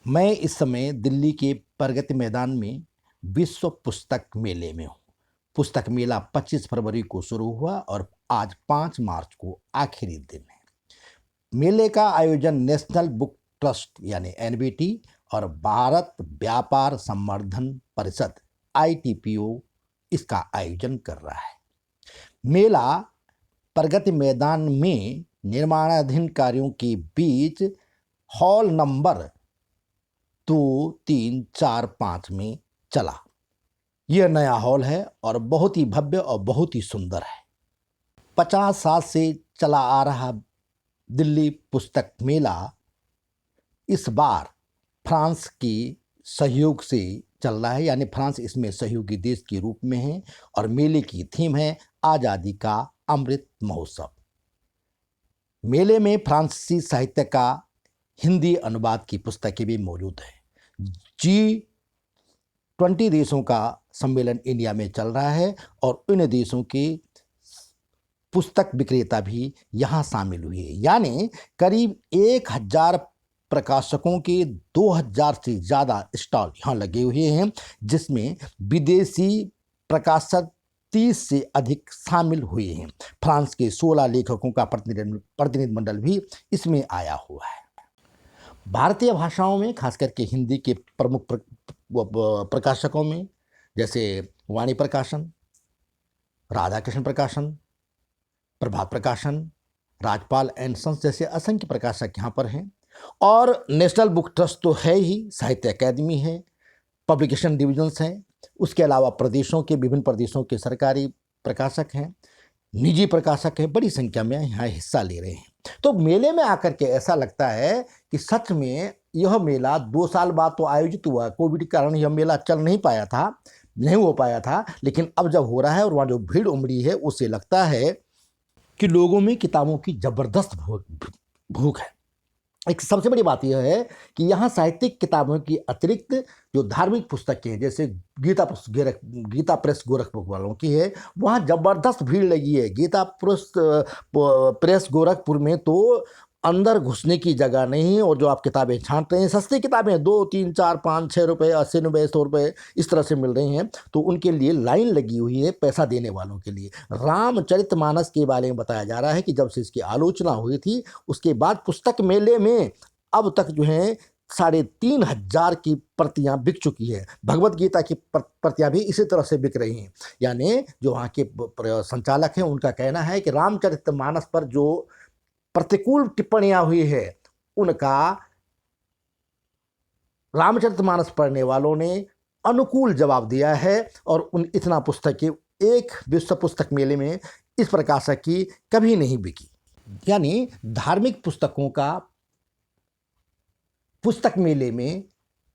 मैं इस समय दिल्ली के प्रगति मैदान में विश्व पुस्तक मेले में हूँ। पुस्तक मेला 25 फरवरी को शुरू हुआ और आज 5 मार्च को आखिरी दिन है। मेले का आयोजन नेशनल बुक ट्रस्ट यानी एनबीटी और भारत व्यापार संवर्धन परिषद आईटीपीओ इसका आयोजन कर रहा है। मेला प्रगति मैदान में निर्माणाधीन कार्यों के बीच हॉल नंबर 2, 3, 4, 5 में चला। यह नया हॉल है और बहुत ही भव्य और बहुत ही सुंदर है। 50 साल से चला आ रहा दिल्ली पुस्तक मेला इस बार फ्रांस के सहयोग से चल रहा है, यानी फ्रांस इसमें सहयोगी देश के रूप में है और मेले की थीम है आज़ादी का अमृत महोत्सव। मेले में फ्रांसीसी साहित्य का हिंदी अनुवाद की पुस्तकें भी मौजूद हैं। G20 देशों का सम्मेलन इंडिया में चल रहा है और इन देशों के पुस्तक विक्रेता भी यहाँ शामिल हुए, यानी करीब 1000 प्रकाशकों के 2000 से ज़्यादा स्टॉल यहाँ लगे हुए हैं, जिसमें विदेशी प्रकाशक 30 से अधिक शामिल हुए हैं। फ्रांस के 16 लेखकों का प्रतिनिधिमंडल भी इसमें आया हुआ है। भारतीय भाषाओं में खास करके हिंदी के प्रमुख प्रकाशकों में जैसे वाणी प्रकाशन, राधाकृष्ण प्रकाशन, प्रभात प्रकाशन, राजपाल एंड सन्स जैसे असंख्य प्रकाशक यहाँ पर हैं। और नेशनल बुक ट्रस्ट तो है ही, साहित्य अकादमी है, पब्लिकेशन डिविजन्स हैं, उसके अलावा विभिन्न प्रदेशों के सरकारी प्रकाशक हैं, निजी प्रकाशक हैं, बड़ी संख्या में यहाँ हिस्सा ले रहे हैं। तो मेले में आकर के ऐसा लगता है कि सच में यह मेला 2 साल बाद तो आयोजित हुआ, कोविड के कारण यह मेला चल नहीं हो पाया था, लेकिन अब जब हो रहा है और वहाँ जो भीड़ उमड़ी है उससे लगता है कि लोगों में किताबों की ज़बरदस्त भूख है। एक सबसे बड़ी बात यह है कि यहाँ साहित्यिक किताबों की अतिरिक्त जो धार्मिक पुस्तकें हैं, जैसे गीता प्रेस गोरखपुर वालों की है, वहाँ ज़बरदस्त भीड़ लगी है। गीता प्रेस गोरखपुर में तो अंदर घुसने की जगह नहीं, और जो आप किताबें छांट रहे हैं, सस्ती किताबें 2, 3, 4, 5, 6 रुपये, 80, 90, 100 रुपये इस तरह से मिल रही हैं, तो उनके लिए लाइन लगी हुई है पैसा देने वालों के लिए। रामचरितमानस के बारे में बताया जा रहा है कि जब से इसकी आलोचना हुई थी उसके बाद पुस्तक मेले में अब तक जो है 3500 की प्रतियां बिक चुकी है। भगवत गीता की प्रतियां भी इसी तरह से बिक रही हैं। यानी जो वहाँ के संचालक हैं उनका कहना है कि रामचरितमानस पर जो प्रतिकूल टिप्पणियां हुई है उनका रामचरितमानस पढ़ने वालों ने अनुकूल जवाब दिया है, और इतना पुस्तकें एक विश्व पुस्तक मेले में इस प्रकाशक की कभी नहीं बिकी। यानी धार्मिक पुस्तकों का पुस्तक मेले में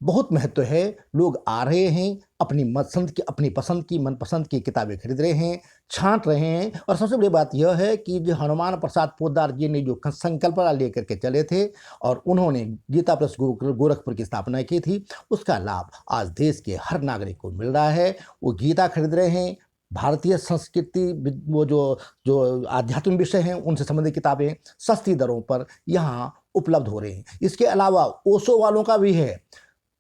बहुत महत्व है। लोग आ रहे हैं, अपनी पसंद की मनपसंद की किताबें खरीद रहे हैं, छांट रहे हैं। और सबसे बड़ी बात यह है कि जो हनुमान प्रसाद पोद्दार जी ने जो संकल्पना लेकर के चले थे और उन्होंने गीता प्रेस गोरखपुर की स्थापना की थी, उसका लाभ आज देश के हर नागरिक को मिल रहा है। वो गीता खरीद रहे हैं, भारतीय संस्कृति, वो जो आध्यात्मिक विषय हैं उनसे संबंधित किताबें सस्ती दरों पर यहाँ उपलब्ध हो रही हैं। इसके अलावा ओशो वालों का भी है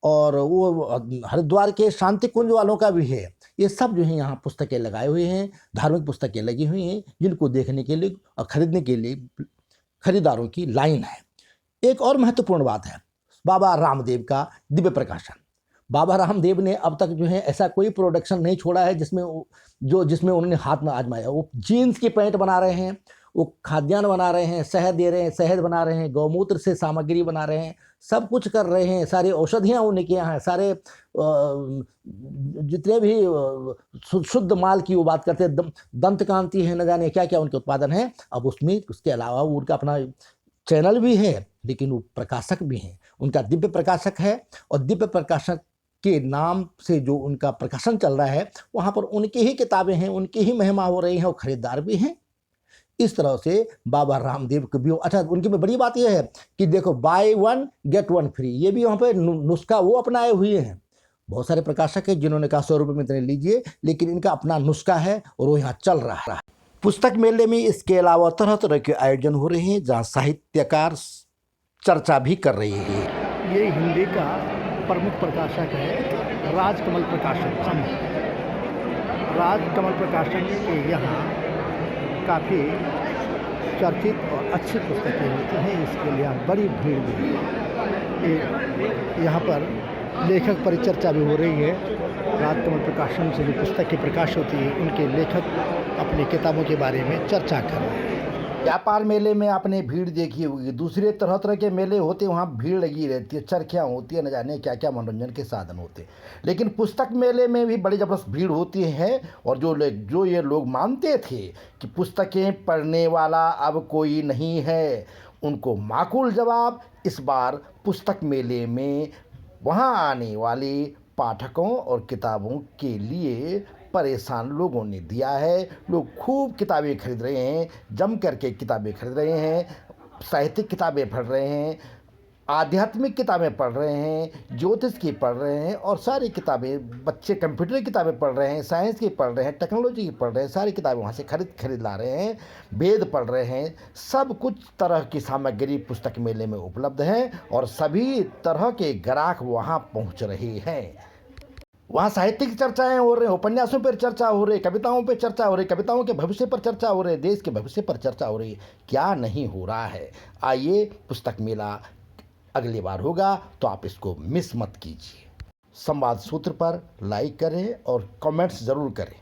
और वो हरिद्वार के शांति कुंज वालों का भी है। ये सब जो है यहाँ पुस्तकें लगाए हुए हैं, धार्मिक पुस्तकें लगी हुई हैं, जिनको देखने के लिए और खरीदने के लिए खरीदारों की लाइन है। एक और महत्वपूर्ण बात है बाबा रामदेव का दिव्य प्रकाशन। बाबा रामदेव ने अब तक जो है ऐसा कोई प्रोडक्शन नहीं छोड़ा है जिसमें उन्होंने हाथ में आजमाया। वो जीन्स की पैंट बना रहे हैं, वो खाद्यान्न बना रहे हैं, शहद दे रहे हैं, शहद बना रहे हैं, गौमूत्र से सामग्री बना रहे हैं, सब कुछ कर रहे हैं। सारी औषधियाँ उनके यहाँ हैं, सारे जितने भी शुद्ध माल की वो बात करते हैं, दंत कांति है, न जाने क्या क्या उनके उत्पादन है। अब उसके अलावा उनका अपना चैनल भी है, लेकिन वो प्रकाशक भी हैं। उनका दिव्य प्रकाशक है और दिव्य प्रकाशक के नाम से जो उनका प्रकाशन चल रहा है वहाँ पर उनकी ही किताबें हैं, उनकी ही महिमा हो रही हैं और ख़रीदार भी हैं। इस तरह से बाबा रामदेव को भी अच्छा, उनकी में बड़ी बात यह है कि देखो बाय 1 गेट 1 फ्री, ये भी वहाँ पे नुस्खा वो अपनाए हुए हैं। बहुत सारे प्रकाशक हैं जिन्होंने कहा 100 रुपये में इतने लीजिए, लेकिन इनका अपना नुस्खा है और वो यहाँ चल रहा है। पुस्तक मेले में इसके अलावा तरह तरह के आयोजन हो रहे हैं जहाँ साहित्यकार चर्चा भी कर रहे हैं। ये हिंदी का प्रमुख प्रकाशक है राजकमल प्रकाशन समूह। राजकमल प्रकाशन के यहाँ काफ़ी चर्चित और अच्छी पुस्तकें होती हैं, इसके लिए बड़ी भीड़ भी है। यहाँ पर लेखक परिचर्चा भी हो रही है। राजकमल प्रकाशन से जो पुस्तक की प्रकाश होती है, उनके लेखक अपनी किताबों के बारे में चर्चा कर रहे हैं। व्यापार मेले में आपने भीड़ देखी होगी, दूसरे तरह तरह के मेले होते हैं, वहाँ भीड़ लगी रहती है, चरखियाँ होती है, न जाने क्या क्या मनोरंजन के साधन होते हैं। लेकिन पुस्तक मेले में भी बड़ी ज़बरदस्त भीड़ होती है। और जो ये लोग मानते थे कि पुस्तकें पढ़ने वाला अब कोई नहीं है, उनको माकूल जवाब इस बार पुस्तक मेले में वहाँ आने वाले पाठकों और किताबों के लिए परेशान लोगों ने दिया है। लोग खूब किताबें खरीद रहे हैं, जम करके किताबें खरीद रहे हैं, साहित्यिक किताबें पढ़ रहे हैं, आध्यात्मिक किताबें पढ़ रहे हैं, ज्योतिष की पढ़ रहे हैं, और सारी किताबें, बच्चे कंप्यूटर की किताबें पढ़ रहे हैं, साइंस की पढ़ रहे हैं, टेक्नोलॉजी की पढ़ रहे हैं, सारी किताबें वहाँ से खरीद ला रहे हैं, वेद पढ़ रहे हैं। सब कुछ तरह की सामग्री पुस्तक मेले में उपलब्ध है और सभी तरह के ग्राहक वहाँ पहुँच रहे हैं। वहाँ साहित्यिक चर्चाएं हो रही हैं, उपन्यासों पर चर्चा हो रही है, कविताओं पर चर्चा हो रही है, कविताओं के भविष्य पर चर्चा हो रही है, देश के भविष्य पर चर्चा हो रही है। क्या नहीं हो रहा है। आइए, पुस्तक मेला अगली बार होगा तो आप इसको मिस मत कीजिए। संवाद सूत्र पर लाइक करें और कमेंट्स ज़रूर करें।